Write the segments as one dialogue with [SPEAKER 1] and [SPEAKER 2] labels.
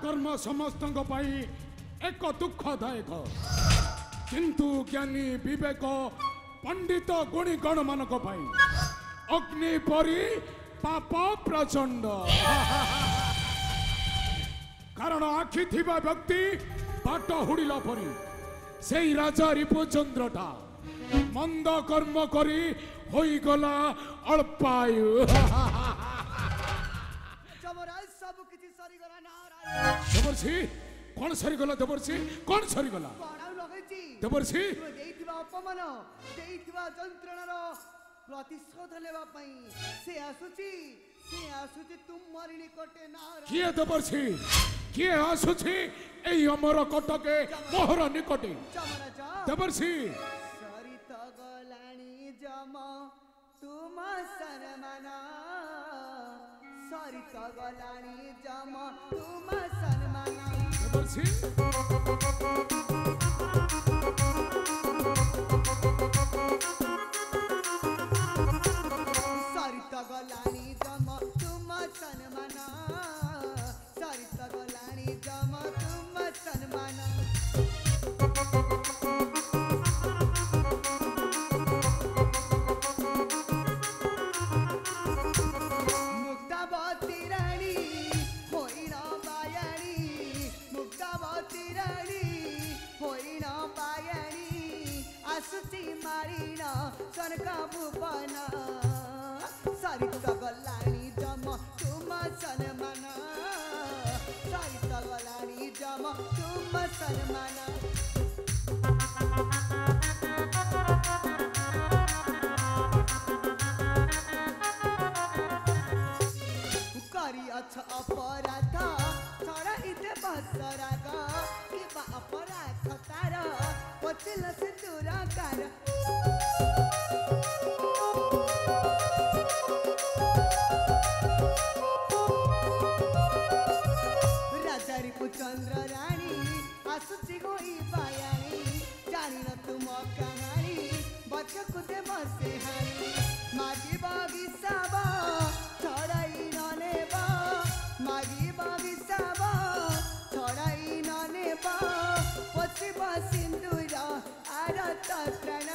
[SPEAKER 1] कर्म समस्त एक दुखदायक किंतु ज्ञानी विवेक पंडित गुणी गण मान अग्नि परी पाप प्रचंड कारण आखि थिबा व्यक्ति बाट हुड़िला परी से राजा रिपुचंद्रटा मंद कर्म करी होई गला अल्पायु देवर्षि कौन सरी गला देवर्षि कौन सरी गला देवर्षि
[SPEAKER 2] अपमान जंत्रणार प्रतिशोध लेवा पई से आसुची तुमरी निकटे नारायण
[SPEAKER 1] किए देवर्षि किए आसुची एई अमर कटके मोहर निकटे देवर्षि
[SPEAKER 2] सरित गलाणी जम तुम सन्मान सरित गलाणी जम तुम सन्मान
[SPEAKER 1] देवर्षि
[SPEAKER 2] सरित गलाणी जम तुम सन्मान सरित गलाणी जम तुम सन्मान मुक्तावती रानी होइन बायाणी मुक्तावती रानी होइन बायाणी आसुची मारिन कनक भुवन सरित गलाणी जम तुम सन्मान सरित गलाणी जम तुम सन्मान करी अच्छा अपराध छड़ाइते बसराग किबा अपराध तार पचिल सिंदूर कार राजा रिपुचंद्र रानी आसुची होई बायाणी जानी न तुम कहानी बचकु दे बसे हानी मागी बगिसाब छड़ाई न नेबा मागी बगिसाब छड़ाई न नेबा पचिब सिंदूर आरत प्राण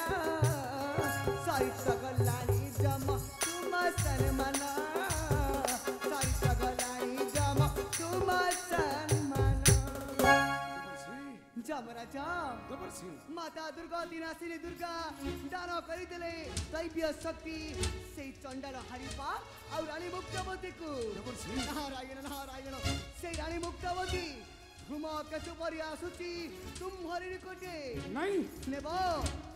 [SPEAKER 2] सरित गलाणी जम तुम सन्मान सरित गलाणी जम तुम सन्मान जमराजा माता दुर्गा दिनासिनी दुर्गा दान करिदेले दैवीय शक्ति से चंडाल हारिपा और रानी मुक्तावती को नारायण नारायण से रानी मुक्तावती घुम केसु परी आसुची तुम्हारी निकटे
[SPEAKER 1] नहीं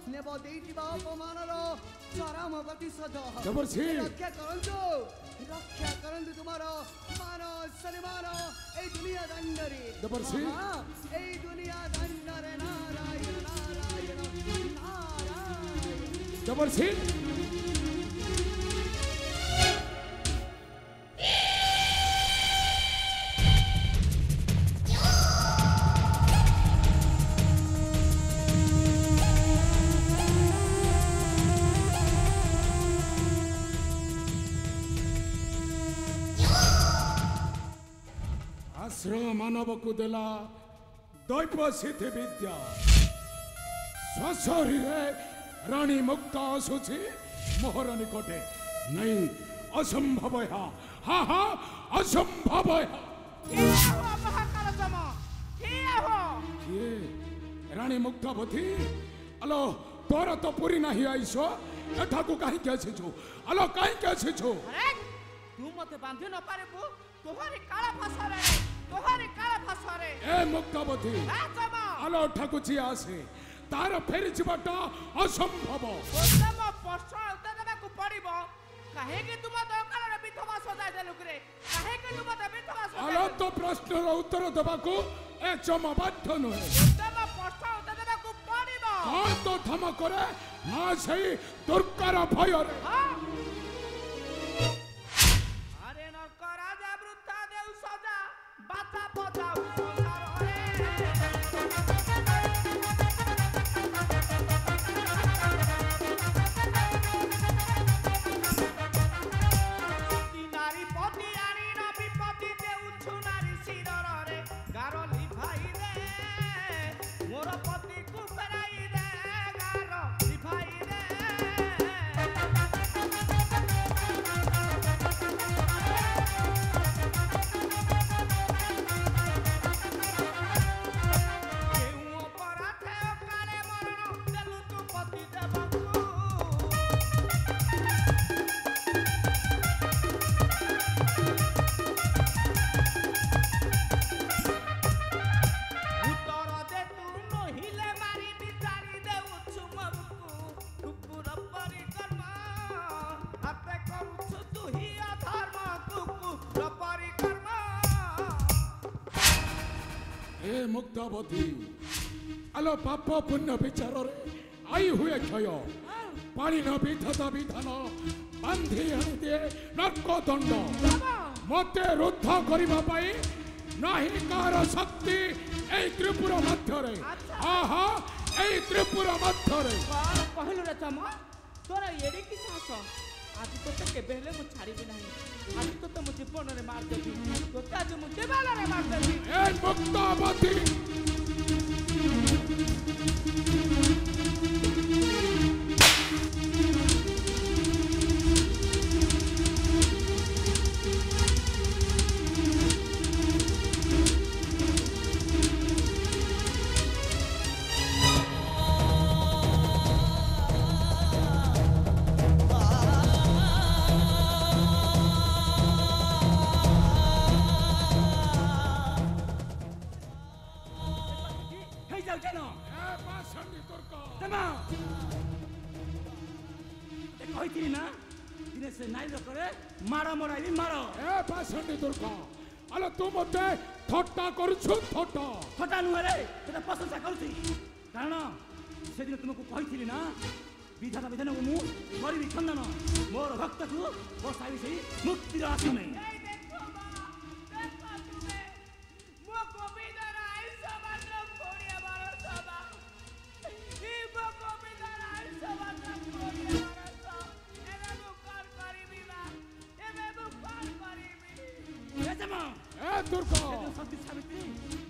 [SPEAKER 2] नेब देइतिबा अपमानर चरम प्रतिशोध रक्षा करंतु तुमार मान सम्मान ए दुनिया दंडरे ए दुनिया दंडरे नारायण नारायण नारायण
[SPEAKER 1] देवर्षि आश्रय मानव को देला दैव सिद्धि विद्या स्वशरीर रानी मुक्ता आसुची मोहर निकटे नहीं असंभव हा हा असंभव रानी मुक्तावती अलो तोर तो पूरी नहीं आईस एठा को कहीं आसीछु अलो कहीं आसीछु
[SPEAKER 3] तू मते बांधी न पारेबू तोहरी काला फसरे
[SPEAKER 1] ए मुक्तावती अलो ठाकुची आसे तार फेरी जीवाटा असंभव
[SPEAKER 3] तम प्रश्न उत्तर देबाकू पड़िबो काहे कि तुम दरकार रे विधवा सजाय देलु रे काहे कि तुम त विधवा सजाय
[SPEAKER 1] अलो तो प्रश्न रो उत्तर देबाकू ए चम बाध्य नहे
[SPEAKER 3] तम प्रश्न उत्तर देबाकू पड़िबो
[SPEAKER 1] कौन तो थम करे ना सही दुर्कार भय रे
[SPEAKER 3] अरे नरक राजा वृथा देउ सजा बाचा बजाऊ संसार रे नारी पति आनी न विपत्ति देउछु नारी शिरर रे
[SPEAKER 1] ए मुक्तावती आलो पाप पुण्य विचार आई हुए क्षय पानी न विधता विधान बांधी आनी दिए नर्क दंड मते रुद्ध करबा पाई नाही कार शक्ति ए त्रिपुर मध्य रे आहा ए त्रिपुर मध्य रे
[SPEAKER 3] कहलु रे तम तोरा एडी की साहस आज तो केबे हेले मु छाड़ीबी नाही आज तो मु जीवन रे मार देबी तो आज मु देवाल रे मार देबी
[SPEAKER 1] ए मुक्तावती अरे तू मते थट्टा करूछु थट्टा
[SPEAKER 4] नुहे प्रशंसा करुछि कारण से दिन तुमको कही ना विधाता विधान को मु करी खंडन मोर भक्त को बसाई से मुक्ति आसन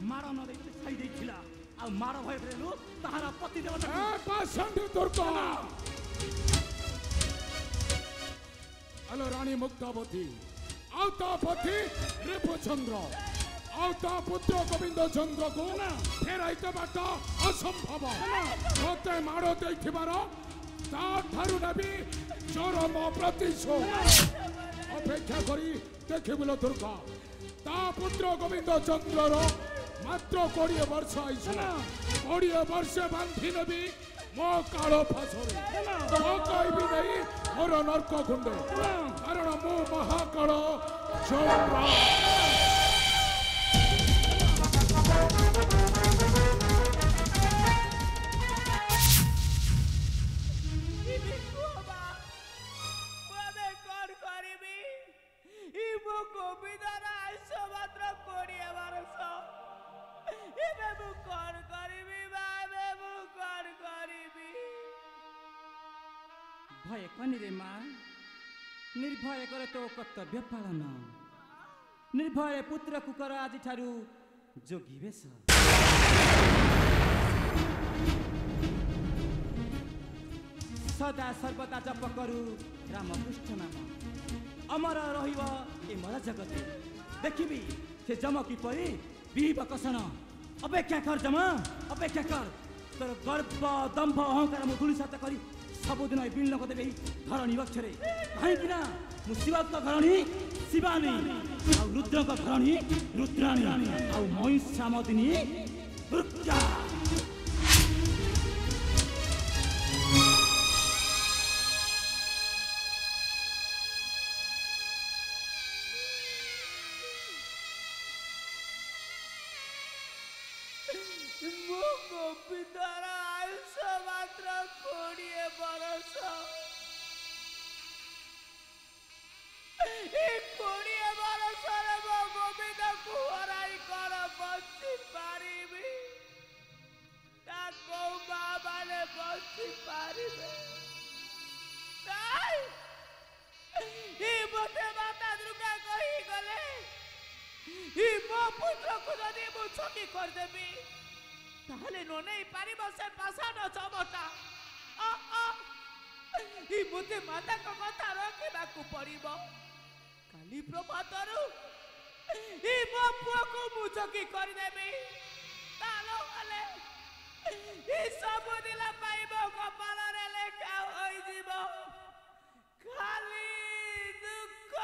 [SPEAKER 4] मार न मार भय ताहारा पति देवता
[SPEAKER 1] हेलो रानी मुक्तावती आवता पति रिपुचंद्र आवता पुत्र गोविंद चंद्र को फेराइते बाट असंभव मते मार देथिबार ता थारु नबी चरम प्रतिशोध अपेक्षा करी देखिबुल दुर्गा ता पुत्र गोविंद चंद्र मात्र 20 वर्ष आईस 20 वर्ष बांधी नबी मो काल फासरे कहबी नहीं मोर नर्क कुंडे कारण मो महाकाल चंद्र
[SPEAKER 4] भय कनी रे माँ निर्भय कर तो कर्तव्य पालन निर्भय पुत्र कुकर आज ठारू जोगी बेश सदा सर्वदा जप करू रामकृष्ण नाम अमर रहिब ए मर जगते देखिबी से जम किपरि बीब कसन अपेक्षा कर जम अपेक्षा कर तोर गर्व दंभ अहंकार मु धूलिसात करी सबुदिन बिल्न कदेबे धरणी अक्षरे कहीं ना मु शिवक घरणी शिवानी आ रुद्रक घरणी रुद्राणी आ महिषामदिनी दुर्गा
[SPEAKER 3] खाली दुख